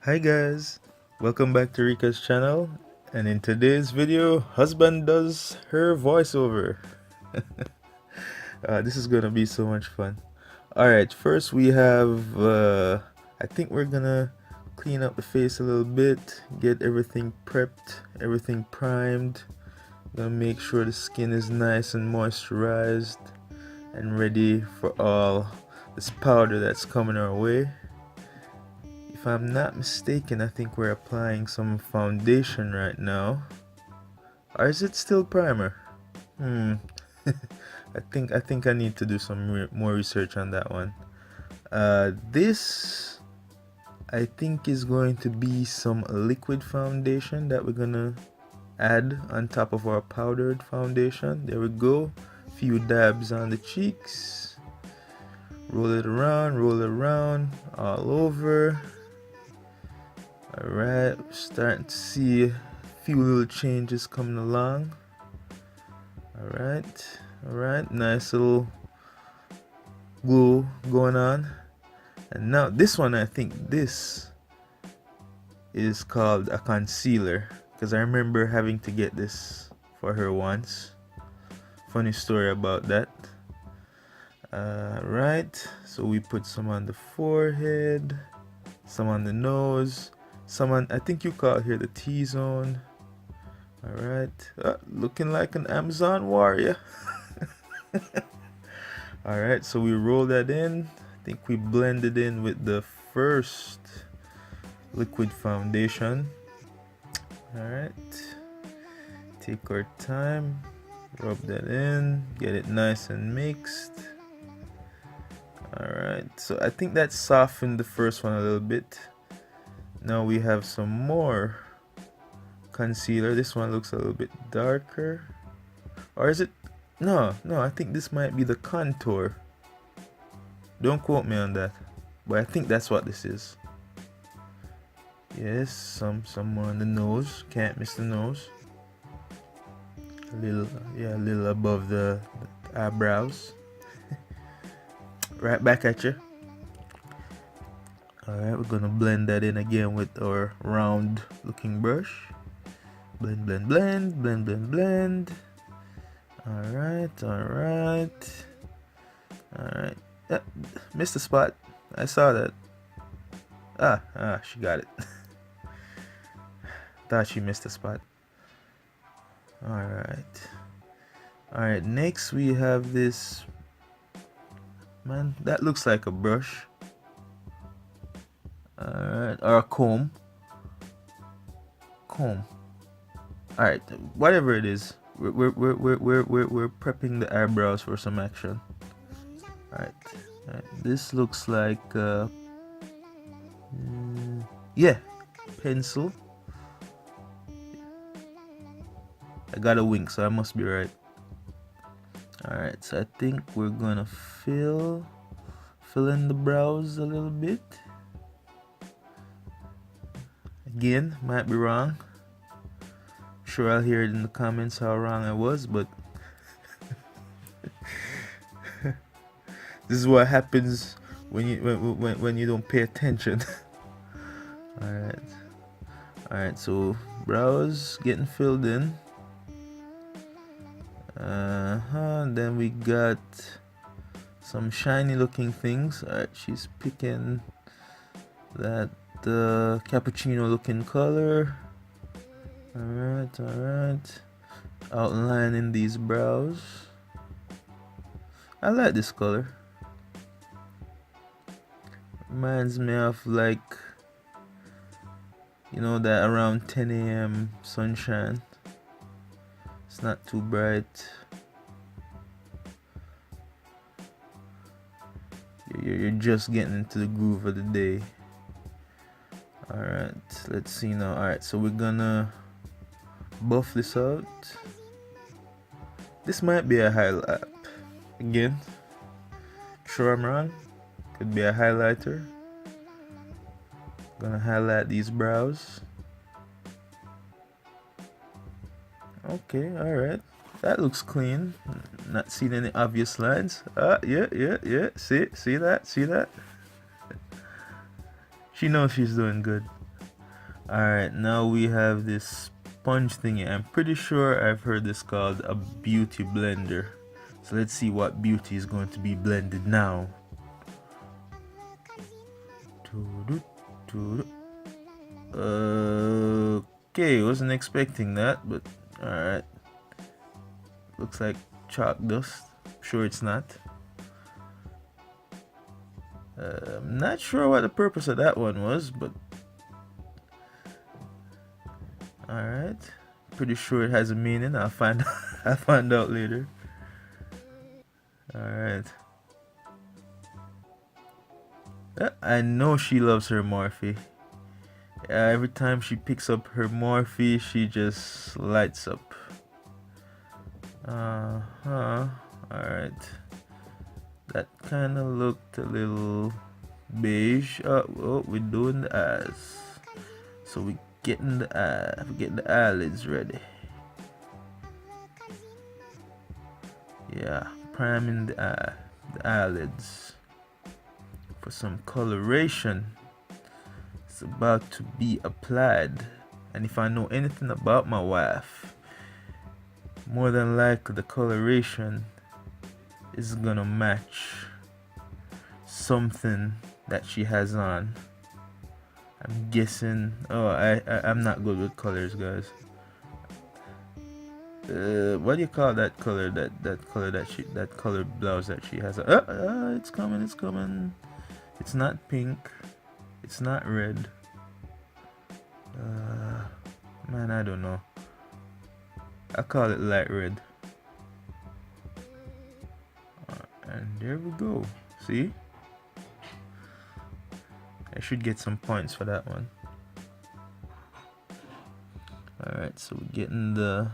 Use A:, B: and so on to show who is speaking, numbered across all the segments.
A: Hi guys, welcome back to Reika's channel, and in today's video, husband does her voiceover. This is gonna be so much fun. Alright, first we have, I think we're gonna clean up the face a little bit, get everything prepped, everything primed. Gonna make sure the skin is nice and moisturized and ready for all this powder that's coming our way. If I'm not mistaken, I think we're applying some foundation right now. Or is it still primer? I think I need to do some more research on that one. This I think is going to be some liquid foundation that we're gonna add on top of our powdered foundation. There we go. Few dabs on the cheeks. Roll it around, all over. Alright, we're starting to see a few little changes coming along. Alright, nice little glow going on. And now this one, I think this is called a concealer, because I remember having to get this for her once. Funny story about that. Right, so we put some on the forehead, some on the nose, some on, I think you call it here the T-zone. Alright, looking like an Amazon warrior. Alright, so we roll that in. I think we blend it in with the first liquid foundation. Alright, take our time, rub that in, get it nice and mixed. Alright, so I think that softened the first one a little bit. Now we have some more concealer. This one looks a little bit darker. Or is it? No, I think this might be the contour. Don't quote me on that, but I think that's what this is. Yes, some more on the nose. Can't miss the nose. A little above the eyebrows. Right back at you. Alright, we're gonna blend that in again with our round looking brush. Blend. Alright. Missed the spot. I saw that. She got it. Thought she missed the spot. Alright, next we have this. Man, that looks like a brush. Alright, or a comb. Alright, whatever it is, we're prepping the eyebrows for some action. Alright, this looks like pencil. I got a wink, so I must be right. Alright, so I think we're gonna fill in the brows a little bit. Again, might be wrong. Sure, I'll hear it in the comments how wrong I was, but this is what happens when you don't pay attention. Alright, so brows getting filled in. Then we got some shiny looking things. Alright, she's picking that cappuccino looking color. Alright. Outlining these brows. I like this color. Reminds me of, like, you know, that around 10 a.m. sunshine. It's not too bright. You're just getting into the groove of the day. Alright, let's see now. Alright, so we're gonna buff this out. This might be a highlight. Again, sure I'm wrong. Could be a highlighter. Gonna highlight these brows. Okay, alright. That looks clean. Not seeing any obvious lines. Yeah. See that? She knows she's doing good. Alright, now we have this sponge thingy. I'm pretty sure I've heard this called a beauty blender. So let's see what beauty is going to be blended now. Okay, wasn't expecting that, but alright. Looks like chalk dust. Sure it's not. I'm not sure what the purpose of that one was, but alright. Pretty sure it has a meaning. I'll find I'll find out later. Alright. I know she loves her Morphe. Every time she picks up her Morphe, she just lights up. Alright. That kind of looked a little beige. Oh, we're doing the eyes. So we're getting the eyelids ready. Yeah, priming the eyelids for some coloration. It's about to be applied, and if I know anything about my wife, more than likely the coloration is gonna match something that she has on. I'm guessing. Oh, I'm not good with colors, guys. What do you call that color? That color blouse that she has. It's coming. It's coming. It's not pink. It's not red. Man, I don't know. I call it light red. And there we go. See? I should get some points for that one. Alright, so we're getting the...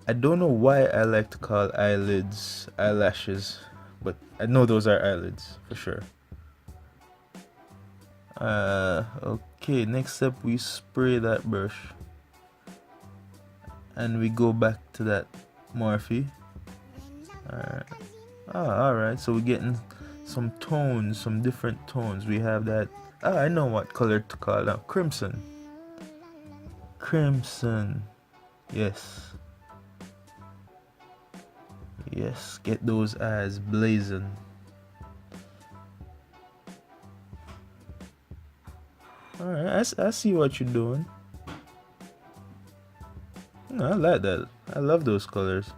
A: I don't know why I like to call eyelids eyelashes, but I know those are eyelids for sure. Okay, next step we spray that brush. And we go back to that Morphe. Alright. Alright, so we're getting some tones, some different tones. We have that. I know what color to call now. Crimson. Crimson. Yes. Yes, get those eyes blazing. Alright, I see what you're doing. I like that. I love those colors.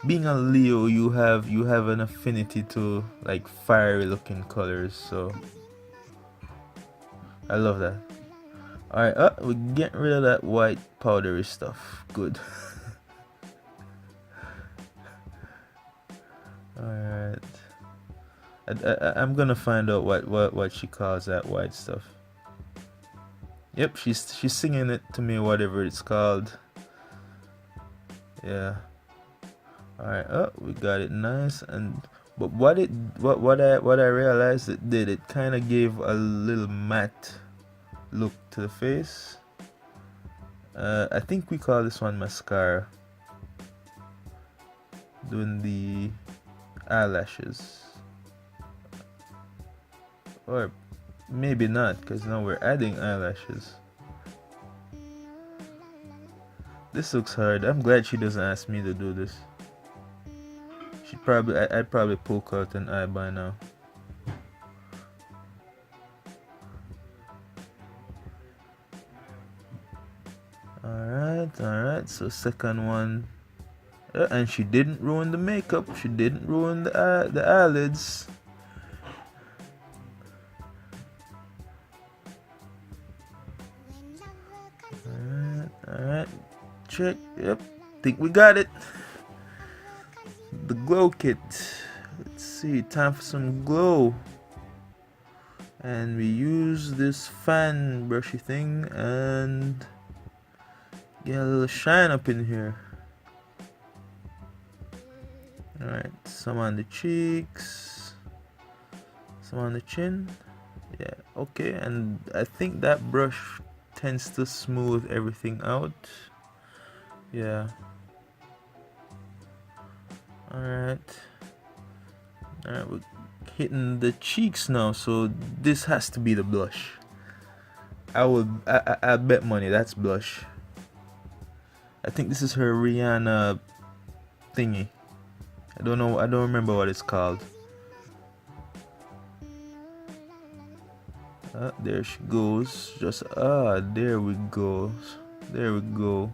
A: Being a Leo, you have an affinity to like fiery looking colors, so I love that. Alright, we're getting rid of that white powdery stuff. Good. Alright. I'm gonna find out what she calls that white stuff. Yep, she's singing it to me, whatever it's called. Yeah. Alright, we got it nice. And but what I realized it did, it kind of gave a little matte look to the face. I think we call this one mascara. Doing the eyelashes, or maybe not, because now we're adding eyelashes. This looks hard. I'm glad she doesn't ask me to do this. I'd probably poke out an eye by now. Alright, so second one. And she didn't ruin the makeup. She didn't ruin the eyelids. Alright. Check. Yep. Think we got it. The glow kit. Let's see. Time for some glow. And we use this fan brushy thing and get a little shine up in here. Alright, some on the cheeks, some on the chin. Yeah, okay, and I think that brush tends to smooth everything out. Yeah. Alright. Alright, we're hitting the cheeks now, so this has to be the blush. I bet money that's blush. I think this is her Rihanna thingy. I don't know, I don't remember what it's called. There she goes. Just there we go. There we go.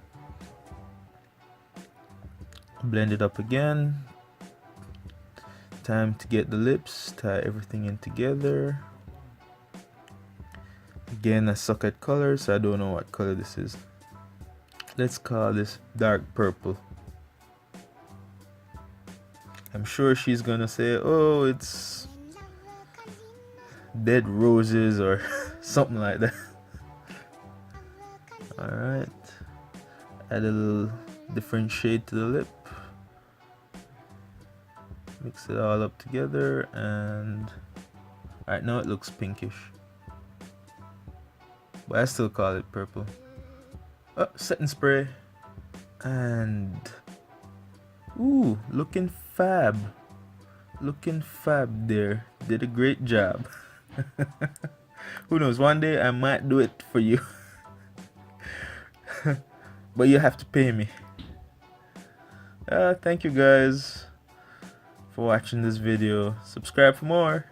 A: Blend it up again. Time to get the lips, tie everything in together. Again, I suck at colors, so I don't know what color this is. Let's call this dark purple. I'm sure she's gonna say, oh, it's dead roses or something like that. Alright, add a little different shade to the lip. Mix it all up together, and alright, now it looks pinkish, but I still call it purple. Oh, setting spray, and ooh, looking fab. Looking fab there. Did a great job. Who knows, one day I might do it for you. But you have to pay me. Thank you guys for watching this video. Subscribe for more.